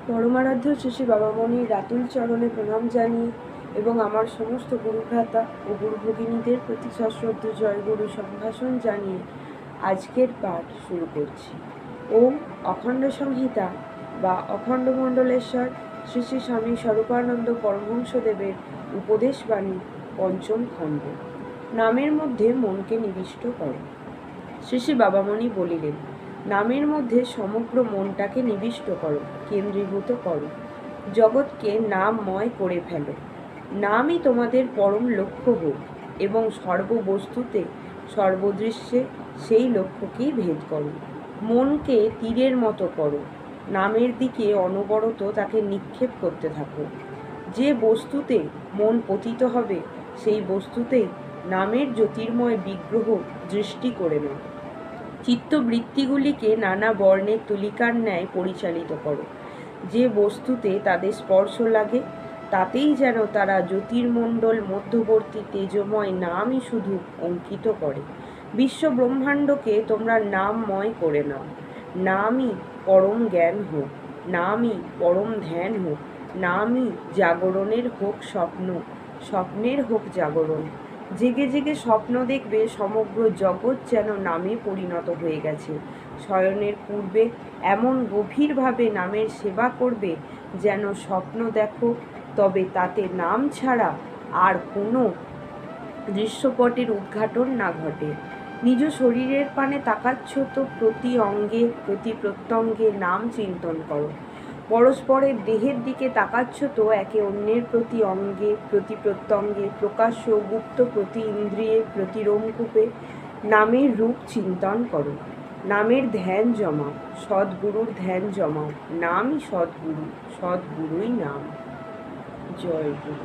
পরমারাধ্য শ্রী শ্রী বাবামণির রাতুল চরণে প্রণাম জানিয়ে এবং আমার সমস্ত গুরুভ্রাতা ও গুরুভগিনীদের প্রতি সশ্রদ্ধ জয়গুরু সম্ভাষণ জানিয়ে আজকের পাঠ শুরু করছি। ওম অখণ্ড সংহিতা বা অখণ্ড মণ্ডলেশ্বর শ্রী শ্রী স্বামী স্বরূপানন্দ পরমহংসদেবের উপদেশবাণী পঞ্চম খণ্ড। নামের মধ্যে মনকে নিবিষ্ট করো। শ্রী শ্রী বাবামণি বলিলেন, নামের মধ্যে সমগ্র মনটাকে নিবিষ্ট করো, কেন্দ্রীভূত করো, জগৎকে নামময় করে ফেলো। নামই তোমাদের পরম লক্ষ্য হোক এবং সর্ববস্তুতে সর্বদৃশ্যে সেই লক্ষ্যকেই ভেদ করো। মনকে তীরের মতো করো, নামের দিকে অনবরত তাকে নিক্ষেপ করতে থাকো। যে বস্তুতে মন পতিত হবে সেই বস্তুতেই নামের জ্যোতির্ময় বিগ্রহ দৃষ্টি করে নাও। চিত্তবৃত্তিগুলিকে নানা বর্ণের তুলিকার ন্যায় পরিচালিত করো। যে বস্তুতে তাদের স্পর্শ লাগে তাতেই যেন তারা জ্যোতির্মণ্ডল মধ্যবর্তী তেজময় নামই শুধু অঙ্কিত করে। বিশ্ব ব্রহ্মাণ্ডকে তোমরা নামময় করে নাও। নামই পরম জ্ঞান হোক, নামই পরম ধ্যান হোক, নামই জাগরণের হোক স্বপ্ন, স্বপ্নের হোক জাগরণ। জেগে জেগে স্বপ্ন দেখবে সমগ্র জগৎ যেন নামে পরিণত হয়ে গেছে। শয়নের পূর্বে এমন গভীরভাবে নামের সেবা করবে যেন স্বপ্ন দেখো, তবে তাতে নাম ছাড়া আর কোনো দৃশ্যপটের উদ্ঘাটন না ঘটে। নিজ শরীরের পানে তাকাচ্ছ তো প্রতি অঙ্গে প্রতি প্রত্যঙ্গে নাম চিন্তন করো। পরস্পরের দেহের দিকে তাকাচ্ছ তো একে অন্যের প্রতি অঙ্গে প্রতি প্রত্যঙ্গে প্রকাশ্য গুপ্ত প্রতি ইন্দ্রিয়ে প্রতি রোমকূপে নামের রূপ চিন্তন করো। নামের ধ্যান জমাও, সদ্গুরুর ধ্যান জমাও। নামই সদ্গুরু, সদ্গুরুই নাম। জয় গুরু।